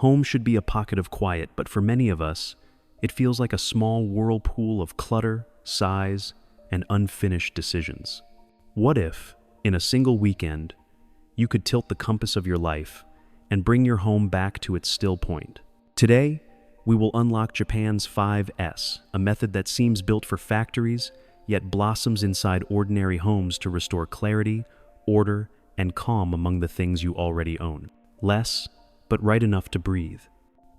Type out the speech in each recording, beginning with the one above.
Home should be a pocket of quiet, but for many of us, it feels like a small whirlpool of clutter, size, and unfinished decisions. What if, in a single weekend, you could tilt the compass of your life and bring your home back to its still point? Today, we will unlock Japan's 5S, a method that seems built for factories, yet blossoms inside ordinary homes to restore clarity, order, and calm among the things you already own. Less, but right enough to breathe.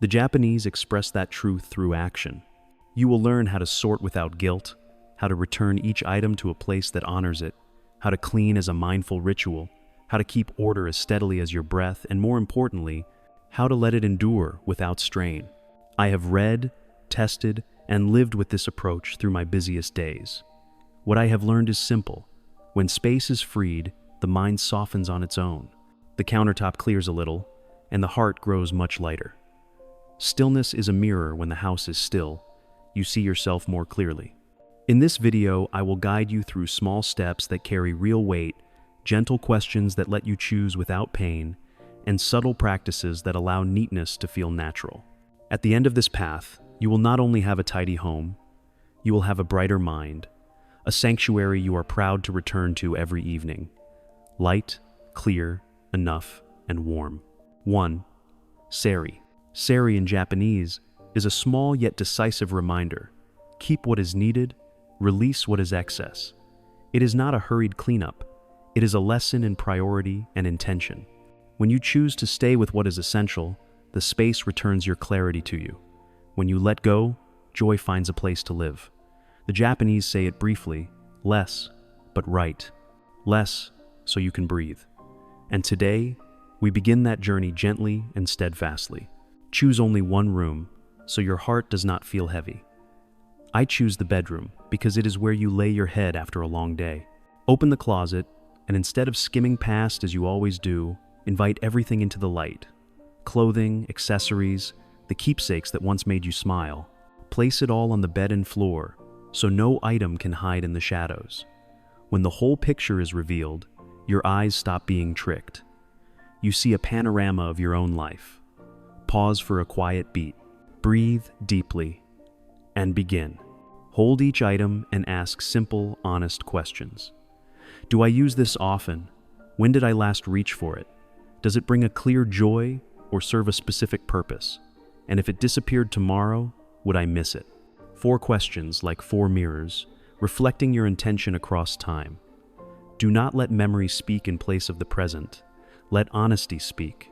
The Japanese express that truth through action. You will learn how to sort without guilt, how to return each item to a place that honors it, how to clean as a mindful ritual, how to keep order as steadily as your breath, and more importantly, how to let it endure without strain. I have read, tested, and lived with this approach through my busiest days. What I have learned is simple. When space is freed, the mind softens on its own. The countertop clears a little, and the heart grows much lighter. Stillness is a mirror. When the house is still, you see yourself more clearly. In this video, I will guide you through small steps that carry real weight, gentle questions that let you choose without pain, and subtle practices that allow neatness to feel natural. At the end of this path, you will not only have a tidy home, you will have a brighter mind, a sanctuary you are proud to return to every evening. Light, clear, enough, and warm. 1. Seiri. Seiri in Japanese is a small yet decisive reminder. Keep what is needed, release what is excess. It is not a hurried cleanup. It is a lesson in priority and intention. When you choose to stay with what is essential, the space returns your clarity to you. When you let go, joy finds a place to live. The Japanese say it briefly, less, but right. Less, so you can breathe. And today, we begin that journey gently and steadfastly. Choose only one room, so your heart does not feel heavy. I choose the bedroom because it is where you lay your head after a long day. Open the closet, and instead of skimming past as you always do, invite everything into the light. Clothing, accessories, the keepsakes that once made you smile. Place it all on the bed and floor, so no item can hide in the shadows. When the whole picture is revealed, your eyes stop being tricked. You see a panorama of your own life. Pause for a quiet beat. Breathe deeply, and begin. Hold each item and ask simple, honest questions. Do I use this often? When did I last reach for it? Does it bring a clear joy or serve a specific purpose? And if it disappeared tomorrow, would I miss it? 4 questions, like 4 mirrors, reflecting your intention across time. Do not let memory speak in place of the present. Let honesty speak.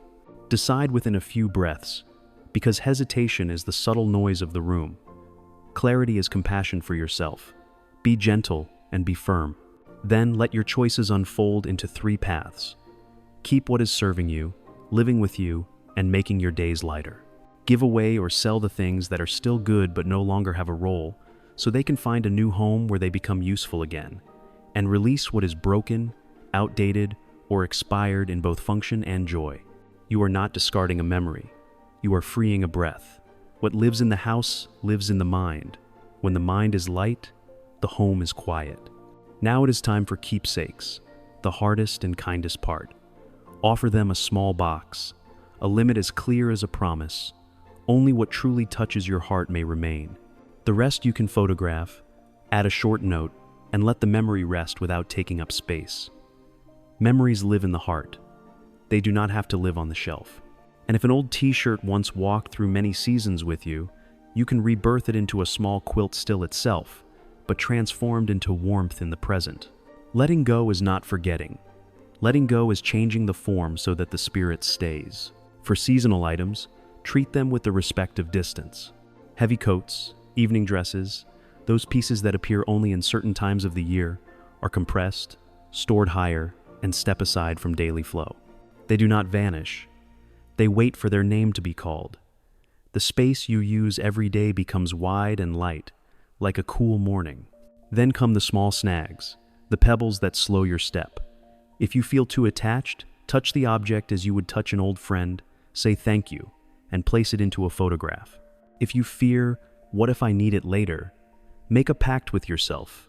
Decide within a few breaths, because hesitation is the subtle noise of the room. Clarity is compassion for yourself. Be gentle and be firm. Then let your choices unfold into 3 paths. Keep what is serving you, living with you, and making your days lighter. Give away or sell the things that are still good but no longer have a role, so they can find a new home where they become useful again. And release what is broken, outdated, or expired in both function and joy. You are not discarding a memory. You are freeing a breath. What lives in the house lives in the mind. When the mind is light, the home is quiet. Now it is time for keepsakes, the hardest and kindest part. Offer them a small box, a limit as clear as a promise. Only what truly touches your heart may remain. The rest you can photograph, add a short note, and let the memory rest without taking up space. Memories live in the heart. They do not have to live on the shelf. And if an old t-shirt once walked through many seasons with you, you can rebirth it into a small quilt still itself, but transformed into warmth in the present. Letting go is not forgetting. Letting go is changing the form so that the spirit stays. For seasonal items, treat them with the respect of distance. Heavy coats, evening dresses, those pieces that appear only in certain times of the year, are compressed, stored higher, and step aside from daily flow. They do not vanish. They wait for their name to be called. The space you use every day becomes wide and light, like a cool morning. Then come the small snags, the pebbles that slow your step. If you feel too attached, touch the object as you would touch an old friend, say thank you, and place it into a photograph. If you fear, what if I need it later? Make a pact with yourself.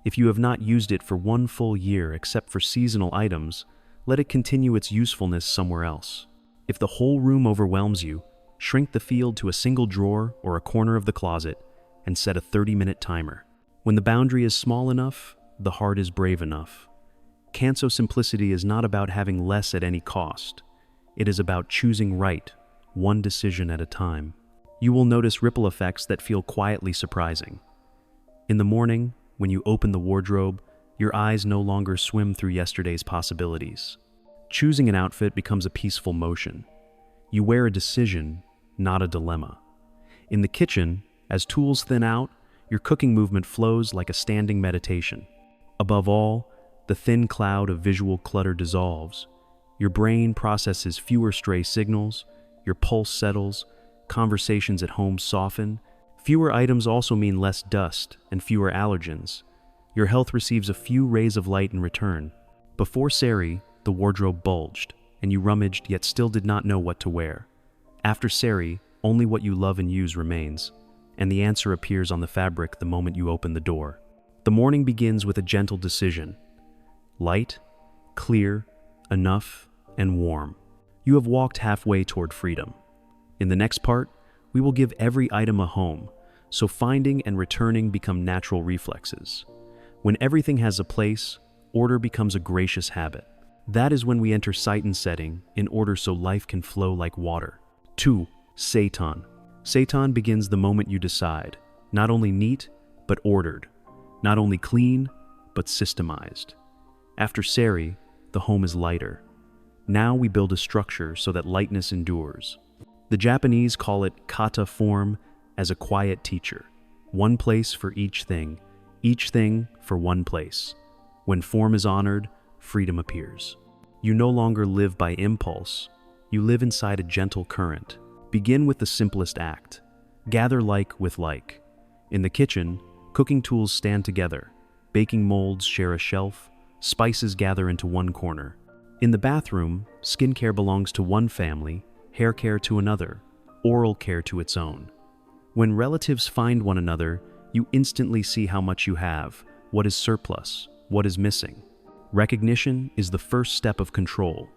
If you have not used it for 1 full year except for seasonal items, let it continue its usefulness somewhere else. If the whole room overwhelms you, Shrink the field to a single drawer or a corner of the closet and set a 30-minute timer. When the boundary is small enough, the heart is brave enough. Kanso simplicity is not about having less at any cost. It is about choosing right, one decision at a time. You will notice ripple effects that feel quietly surprising. In the morning, when you open the wardrobe, your eyes no longer swim through yesterday's possibilities. Choosing an outfit becomes a peaceful motion. You wear a decision, not a dilemma. In the kitchen, as tools thin out, your cooking movement flows like a standing meditation. Above all, the thin cloud of visual clutter dissolves. Your brain processes fewer stray signals, your pulse settles, conversations at home soften. Fewer items also mean less dust and fewer allergens. Your health receives a few rays of light in return. Before Seiri, the wardrobe bulged, and you rummaged yet still did not know what to wear. After Seiri, only what you love and use remains, and the answer appears on the fabric the moment you open the door. The morning begins with a gentle decision. Light, clear, enough, and warm. You have walked halfway toward freedom. In the next part, we will give every item a home, so finding and returning become natural reflexes. When everything has a place, order becomes a gracious habit. That is when we enter Seiton setting in order so life can flow like water. 2. Seiton. Seiton begins the moment you decide, not only neat, but ordered. Not only clean, but systemized. After Seiri, the home is lighter. Now we build a structure so that lightness endures. The Japanese call it kata form as a quiet teacher. One place for each thing for one place. When form is honored, freedom appears. You no longer live by impulse. You live inside a gentle current. Begin with the simplest act. Gather like with like. In the kitchen, cooking tools stand together. Baking molds share a shelf. Spices gather into one corner. In the bathroom, skincare belongs to one family, hair care to another, oral care to its own. When relatives find one another, you instantly see how much you have, what is surplus, what is missing. Recognition is the first step of control.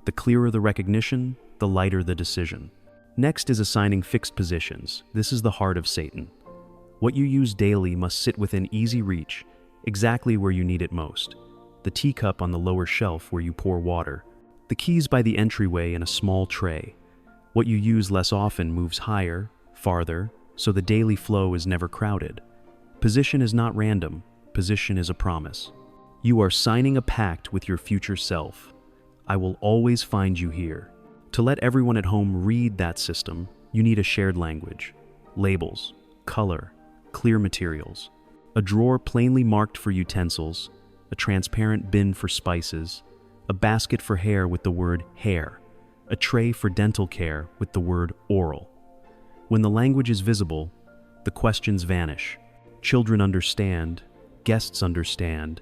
The clearer the recognition, the lighter the decision. Next is assigning fixed positions. This is the heart of Seiton. What you use daily must sit within easy reach, exactly where you need it most. The teacup on the lower shelf where you pour water. The keys by the entryway in a small tray. What you use less often moves higher, farther, so the daily flow is never crowded. Position is not random. Position is a promise. You are signing a pact with your future self. I will always find you here. To let everyone at home read that system, you need a shared language. Labels, color, clear materials. A drawer plainly marked for utensils, a transparent bin for spices, a basket for hair with the word hair, a tray for dental care with the word oral. When the language is visible, the questions vanish. Children understand, guests understand.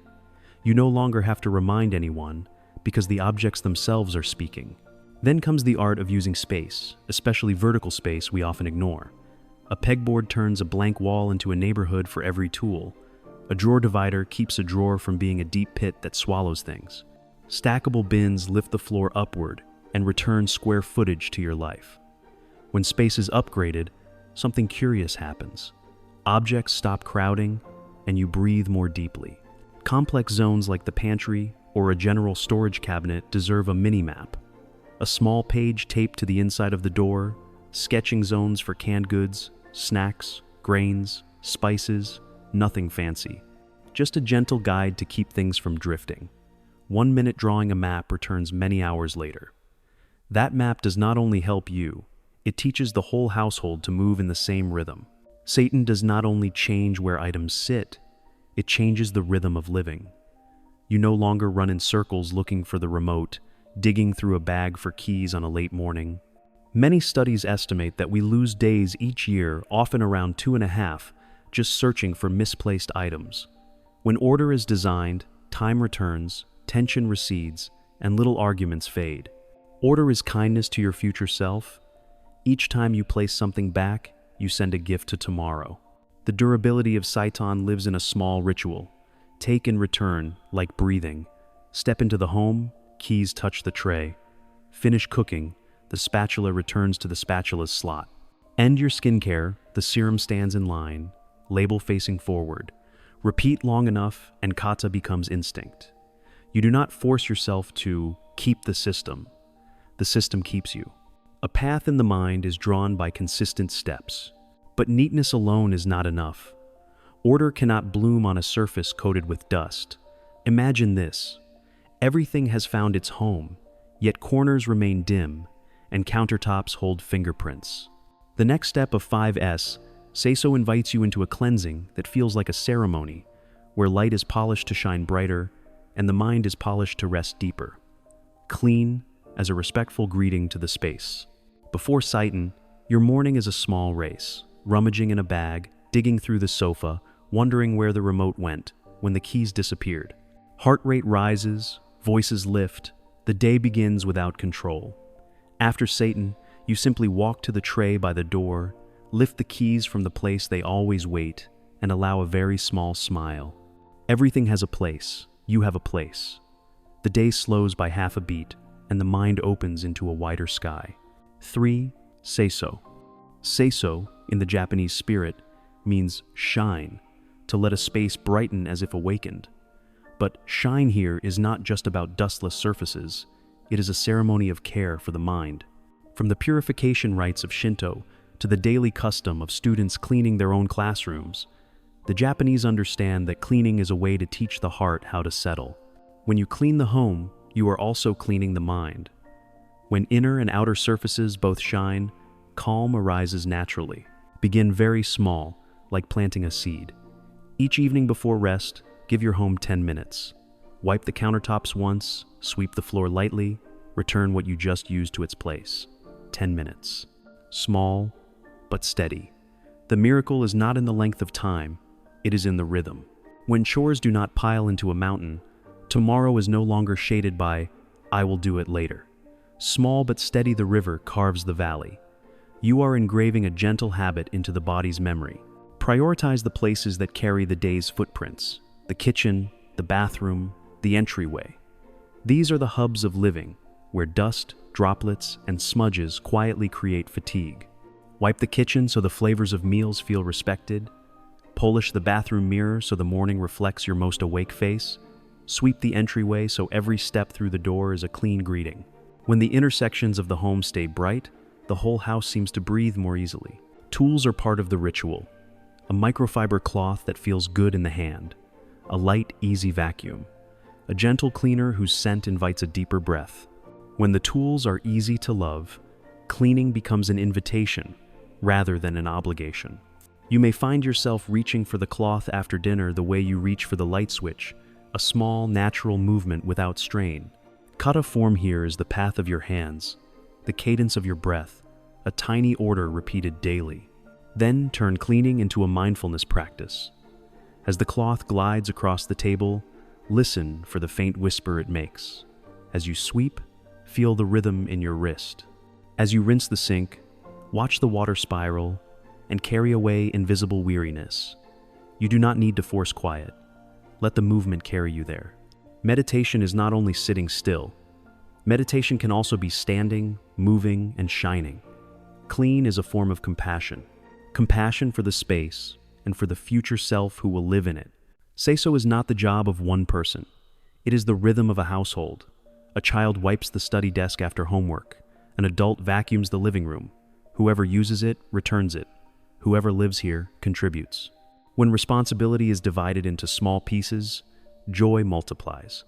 You no longer have to remind anyone because the objects themselves are speaking. Then comes the art of using space, especially vertical space we often ignore. A pegboard turns a blank wall into a neighborhood for every tool. A drawer divider keeps a drawer from being a deep pit that swallows things. Stackable bins lift the floor upward and return square footage to your life. When space is upgraded, something curious happens. Objects stop crowding, and you breathe more deeply. Complex zones like the pantry or a general storage cabinet deserve a mini-map. A small page taped to the inside of the door, sketching zones for canned goods, snacks, grains, spices, nothing fancy. Just a gentle guide to keep things from drifting. 1 minute drawing a map returns many hours later. That map does not only help you, it teaches the whole household to move in the same rhythm. Seiton does not only change where items sit, it changes the rhythm of living. You no longer run in circles looking for the remote, digging through a bag for keys on a late morning. Many studies estimate that we lose days each year, often around 2.5, just searching for misplaced items. When order is designed, time returns, tension recedes, and little arguments fade. Order is kindness to your future self. Each time you place something back, you send a gift to tomorrow. The durability of Seiton lives in a small ritual. Take and return, like breathing. Step into the home, keys touch the tray. Finish cooking, the spatula returns to the spatula's slot. End your skincare, the serum stands in line, label facing forward. Repeat long enough and kata becomes instinct. You do not force yourself to keep the system keeps you. A path in the mind is drawn by consistent steps. But neatness alone is not enough. Order cannot bloom on a surface coated with dust. Imagine this. Everything has found its home, yet corners remain dim, and countertops hold fingerprints. The next step of 5S, Seiso invites you into a cleansing that feels like a ceremony, where light is polished to shine brighter, and the mind is polished to rest deeper. Clean as a respectful greeting to the space. Before Seiton, your morning is a small race, rummaging in a bag, digging through the sofa, wondering where the remote went when the keys disappeared. Heart rate rises, voices lift, the day begins without control. After Seiton, you simply walk to the tray by the door, lift the keys from the place they always wait, and allow a very small smile. Everything has a place. You have a place. The day slows by half a beat, and the mind opens into a wider sky. 3. Seiso. Seiso, in the Japanese spirit, means shine, to let a space brighten as if awakened. But shine here is not just about dustless surfaces, it is a ceremony of care for the mind. From the purification rites of Shinto to the daily custom of students cleaning their own classrooms, the Japanese understand that cleaning is a way to teach the heart how to settle. When you clean the home, you are also cleaning the mind. When inner and outer surfaces both shine, calm arises naturally. Begin very small, like planting a seed. Each evening before rest, give your home 10 minutes. Wipe the countertops once, sweep the floor lightly, return what you just used to its place. 10 minutes. Small, but steady. The miracle is not in the length of time, it is in the rhythm. When chores do not pile into a mountain, tomorrow is no longer shaded by, "I will do it later." Small but steady the river carves the valley. You are engraving a gentle habit into the body's memory. Prioritize the places that carry the day's footprints: the kitchen, the bathroom, the entryway. These are the hubs of living, where dust, droplets, and smudges quietly create fatigue. Wipe the kitchen so the flavors of meals feel respected. Polish the bathroom mirror so the morning reflects your most awake face. Sweep the entryway so every step through the door is a clean greeting. When the intersections of the home stay bright, the whole house seems to breathe more easily. Tools are part of the ritual. A microfiber cloth that feels good in the hand. A light, easy vacuum. A gentle cleaner whose scent invites a deeper breath. When the tools are easy to love, cleaning becomes an invitation rather than an obligation. You may find yourself reaching for the cloth after dinner the way you reach for the light switch, a small, natural movement without strain. Kata form here is the path of your hands, the cadence of your breath, a tiny order repeated daily. Then turn cleaning into a mindfulness practice. As the cloth glides across the table, listen for the faint whisper it makes. As you sweep, feel the rhythm in your wrist. As you rinse the sink, watch the water spiral and carry away invisible weariness. You do not need to force quiet. Let the movement carry you there. Meditation is not only sitting still. Meditation can also be standing, moving, and shining. Clean is a form of compassion. Compassion for the space and for the future self who will live in it. Seiso is not the job of one person. It is the rhythm of a household. A child wipes the study desk after homework. An adult vacuums the living room. Whoever uses it, returns it. Whoever lives here, contributes. When responsibility is divided into small pieces, joy multiplies.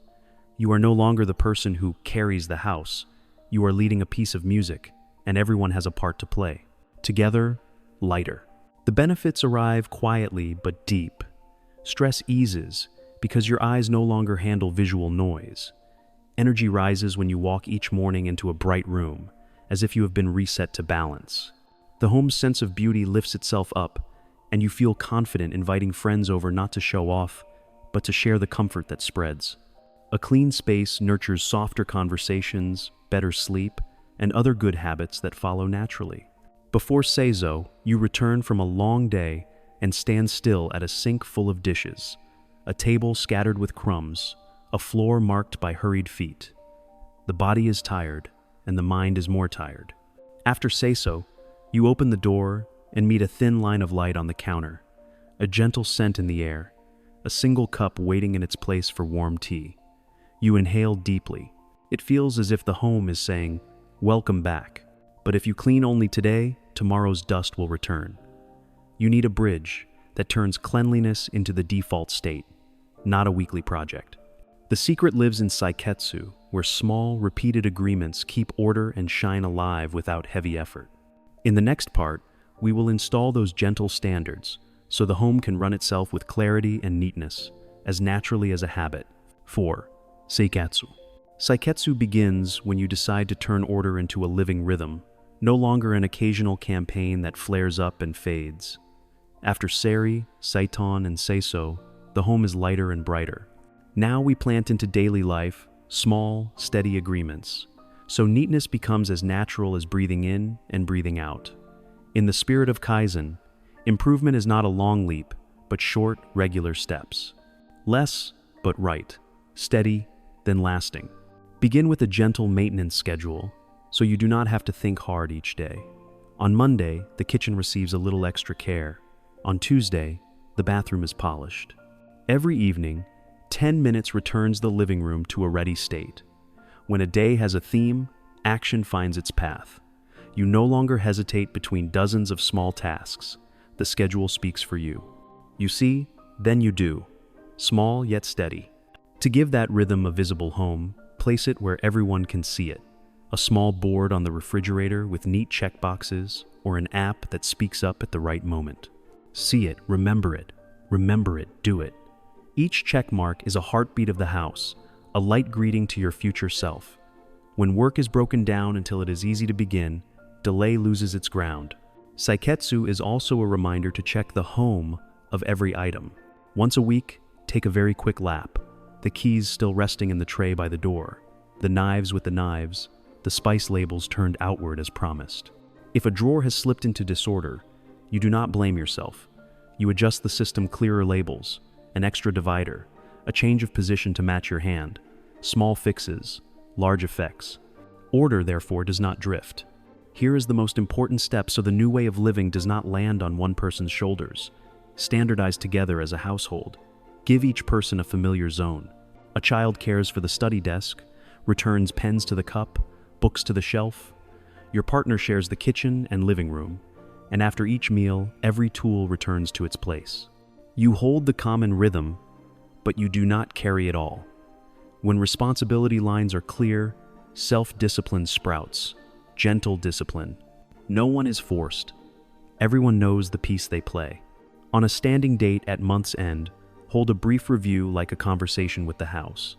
You are no longer the person who carries the house. You are leading a piece of music, and everyone has a part to play. Together, lighter. The benefits arrive quietly but deep. Stress eases because your eyes no longer handle visual noise. Energy rises when you walk each morning into a bright room, as if you have been reset to balance. The home's sense of beauty lifts itself up, and you feel confident inviting friends over not to show off, but to share the comfort that spreads. A clean space nurtures softer conversations, better sleep, and other good habits that follow naturally. Before Seiso, you return from a long day and stand still at a sink full of dishes, a table scattered with crumbs, a floor marked by hurried feet. The body is tired, and the mind is more tired. After Seiso, you open the door and meet a thin line of light on the counter, a gentle scent in the air, a single cup waiting in its place for warm tea. You inhale deeply. It feels as if the home is saying, "Welcome back." But if you clean only today, tomorrow's dust will return. You need a bridge that turns cleanliness into the default state, not a weekly project. The secret lives in Seiketsu, where small, repeated agreements keep order and shine alive without heavy effort. In the next part, we will install those gentle standards so the home can run itself with clarity and neatness, as naturally as a habit. 4. Seiketsu. Seiketsu begins when you decide to turn order into a living rhythm, no longer an occasional campaign that flares up and fades. After Seiri, Seiton, and Seiso, the home is lighter and brighter. Now we plant into daily life small, steady agreements, so neatness becomes as natural as breathing in and breathing out. In the spirit of Kaizen, improvement is not a long leap, but short, regular steps. Less, but right. Steady, then lasting. Begin with a gentle maintenance schedule, so you do not have to think hard each day. On Monday, the kitchen receives a little extra care. On Tuesday, the bathroom is polished. Every evening, 10 minutes returns the living room to a ready state. When a day has a theme, action finds its path. You no longer hesitate between dozens of small tasks. The schedule speaks for you. You see, then you do. Small yet steady. To give that rhythm a visible home, place it where everyone can see it. A small board on the refrigerator with neat checkboxes, or an app that speaks up at the right moment. See it, remember it, do it. Each check mark is a heartbeat of the house, a light greeting to your future self. When work is broken down until it is easy to begin, delay loses its ground. Seiketsu is also a reminder to check the home of every item. Once a week, take a very quick lap. The keys still resting in the tray by the door, the knives with the knives, the spice labels turned outward as promised. If a drawer has slipped into disorder, you do not blame yourself. You adjust the system, clearer labels, an extra divider, a change of position to match your hand, small fixes, large effects. Order, therefore, does not drift. Here is the most important step so the new way of living does not land on one person's shoulders. Standardize together as a household. Give each person a familiar zone. A child cares for the study desk, returns pens to the cup, books to the shelf. Your partner shares the kitchen and living room, and after each meal, every tool returns to its place. You hold the common rhythm, but you do not carry it all. When responsibility lines are clear, self-discipline sprouts, gentle discipline. No one is forced. Everyone knows the piece they play. On a standing date at month's end, hold a brief review like a conversation with the house.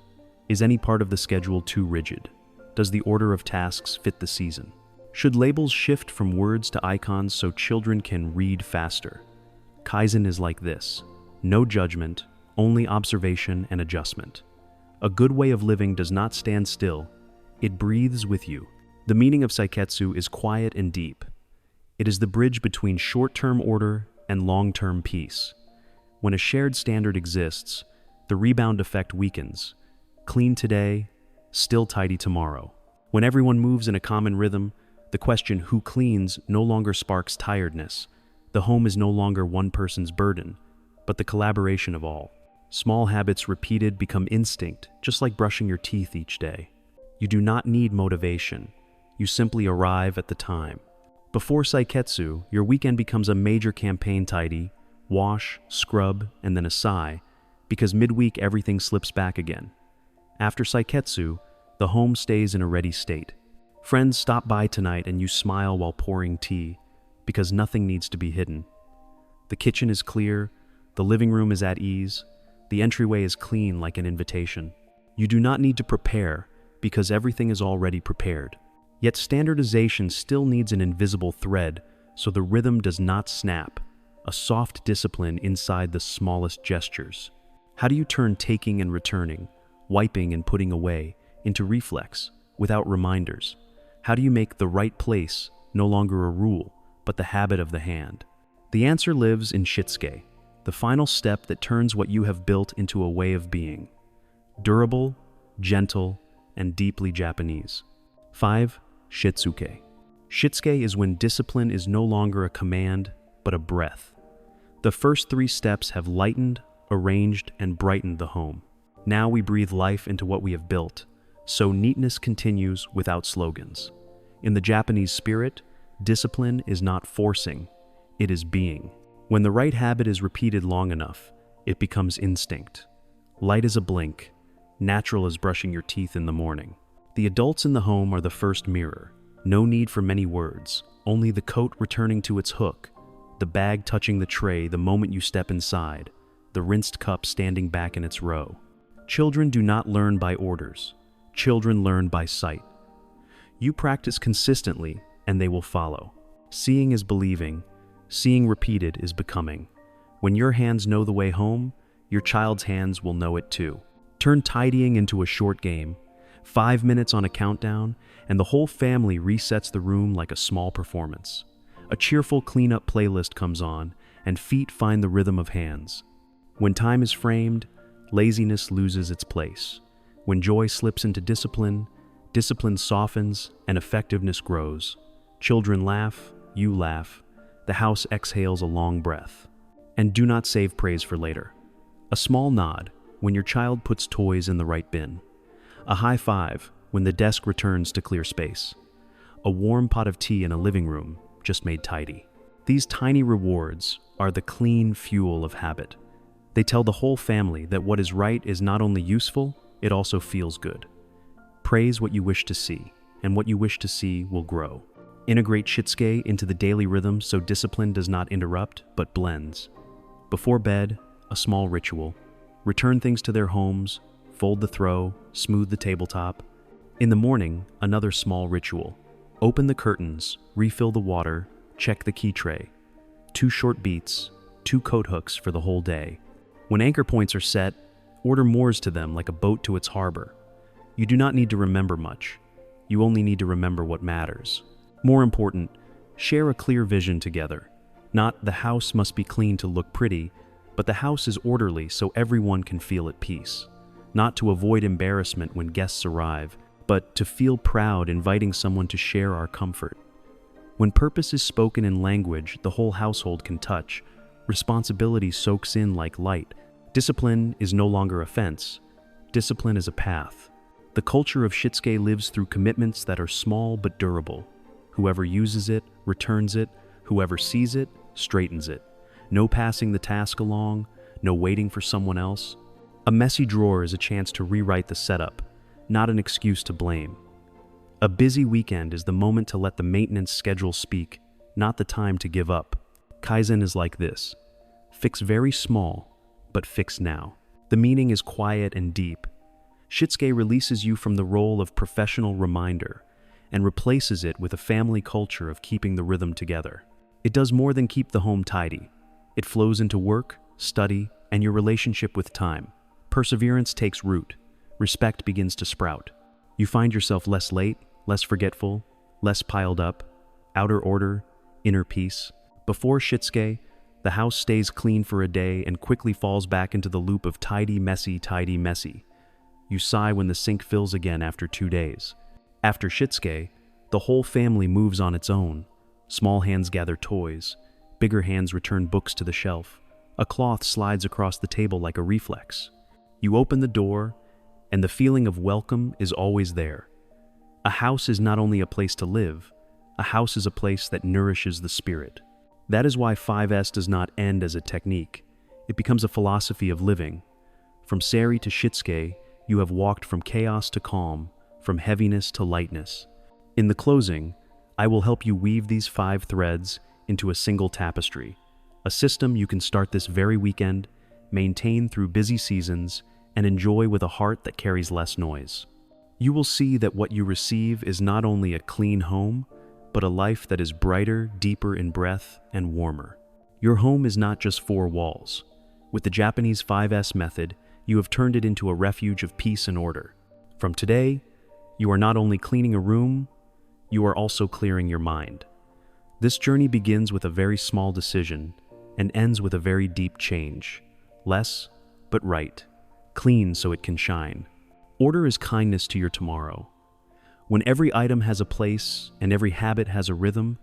Is any part of the schedule too rigid? Does the order of tasks fit the season? Should labels shift from words to icons so children can read faster? Kaizen is like this. No judgment, only observation and adjustment. A good way of living does not stand still. It breathes with you. The meaning of Seiketsu is quiet and deep. It is the bridge between short-term order and long-term peace. When a shared standard exists, the rebound effect weakens. Clean today, still tidy tomorrow. When everyone moves in a common rhythm, the question who cleans no longer sparks tiredness. The home is no longer one person's burden, but the collaboration of all. Small habits repeated become instinct, just like brushing your teeth each day. You do not need motivation. You simply arrive at the time. Before Seiketsu, your weekend becomes a major campaign: tidy, wash, scrub, and then a sigh, because midweek everything slips back again. After Seiketsu, the home stays in a ready state. Friends stop by tonight and you smile while pouring tea, because nothing needs to be hidden. The kitchen is clear, the living room is at ease, the entryway is clean like an invitation. You do not need to prepare, because everything is already prepared. Yet standardization still needs an invisible thread, so the rhythm does not snap, a soft discipline inside the smallest gestures. How do you turn taking and returning, wiping and putting away, into reflex, without reminders? How do you make the right place no longer a rule, but the habit of the hand? The answer lives in Shitsuke, the final step that turns what you have built into a way of being. Durable, gentle, and deeply Japanese. 5. Shitsuke. Shitsuke is when discipline is no longer a command, but a breath. The first 3 steps have lightened, arranged, and brightened the home. Now we breathe life into what we have built, so neatness continues without slogans. In the Japanese spirit, discipline is not forcing, it is being. When the right habit is repeated long enough, it becomes instinct. Light as a blink, natural as brushing your teeth in the morning. The adults in the home are the first mirror. No need for many words, only the coat returning to its hook, the bag touching the tray the moment you step inside, the rinsed cup standing back in its row. Children do not learn by orders. Children learn by sight. You practice consistently, and they will follow. Seeing is believing. Seeing repeated is becoming. When your hands know the way home, your child's hands will know it too. Turn tidying into a short game. 5 minutes on a countdown, and the whole family resets the room like a small performance. A cheerful cleanup playlist comes on, and feet find the rhythm of hands. When time is framed, laziness loses its place. When joy slips into discipline, discipline softens and effectiveness grows. Children laugh, you laugh, the house exhales a long breath. And do not save praise for later. A small nod when your child puts toys in the right bin. A high five when the desk returns to clear space. A warm pot of tea in a living room just made tidy. These tiny rewards are the clean fuel of habit. They tell the whole family that what is right is not only useful, it also feels good. Praise what you wish to see, and what you wish to see will grow. Integrate Shitsuke into the daily rhythm so discipline does not interrupt, but blends. Before bed, a small ritual. Return things to their homes, fold the throw, smooth the tabletop. In the morning, another small ritual. Open the curtains, refill the water, check the key tray. 2 short beats, 2 coat hooks for the whole day. When anchor points are set, order moors to them like a boat to its harbor. You do not need to remember much. You only need to remember what matters. More important, share a clear vision together. Not the house must be clean to look pretty, but the house is orderly so everyone can feel at peace. Not to avoid embarrassment when guests arrive, but to feel proud inviting someone to share our comfort. When purpose is spoken in language the whole household can touch, responsibility soaks in like light. Discipline is no longer a fence. Discipline is a path. The culture of Shitsuke lives through commitments that are small but durable. Whoever uses it, returns it. Whoever sees it, straightens it. No passing the task along, no waiting for someone else. A messy drawer is a chance to rewrite the setup, not an excuse to blame. A busy weekend is the moment to let the maintenance schedule speak, not the time to give up. Kaizen is like this. Fix very small, but fix now. The meaning is quiet and deep. Shitsuke releases you from the role of professional reminder and replaces it with a family culture of keeping the rhythm together. It does more than keep the home tidy. It flows into work, study, and your relationship with time. Perseverance takes root. Respect begins to sprout. You find yourself less late, less forgetful, less piled up, outer order, inner peace. Before Shitsuke, the house stays clean for a day and quickly falls back into the loop of tidy, messy. You sigh when the sink fills again after 2 days. After Shitsuke, the whole family moves on its own. Small hands gather toys. Bigger hands return books to the shelf. A cloth slides across the table like a reflex. You open the door, and the feeling of welcome is always there. A house is not only a place to live, a house is a place that nourishes the spirit. That is why 5S does not end as a technique. It becomes a philosophy of living. From Seiri to Shitsuke, you have walked from chaos to calm, from heaviness to lightness. In the closing, I will help you weave these 5 threads into a single tapestry, a system you can start this very weekend, maintain through busy seasons, and enjoy with a heart that carries less noise. You will see that what you receive is not only a clean home, but a life that is brighter, deeper in breath, and warmer. Your home is not just 4 walls. With the Japanese 5S method, you have turned it into a refuge of peace and order. From today, you are not only cleaning a room, you are also clearing your mind. This journey begins with a very small decision and ends with a very deep change. Less, but right. Clean so it can shine. Order is kindness to your tomorrow. When every item has a place and every habit has a rhythm,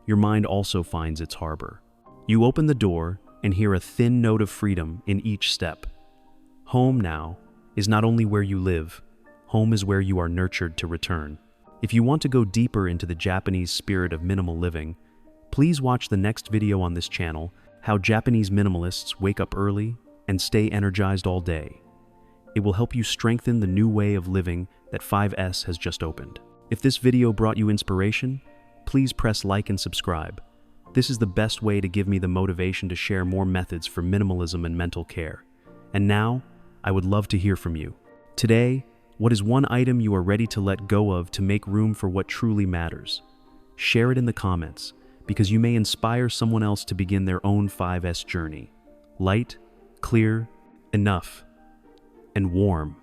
your mind also finds its harbor. You open the door and hear a thin note of freedom in each step. Home now is not only where you live, home is where you are nurtured to return. If you want to go deeper into the Japanese spirit of minimal living, please watch the next video on this channel, How Japanese Minimalists Wake Up Early and Stay Energized All Day. It will help you strengthen the new way of living that 5S has just opened. If this video brought you inspiration, please press like and subscribe. This is the best way to give me the motivation to share more methods for minimalism and mental care. And now, I would love to hear from you. Today, what is one item you are ready to let go of to make room for what truly matters? Share it in the comments, because you may inspire someone else to begin their own 5S journey. Light, clear, enough, and warm.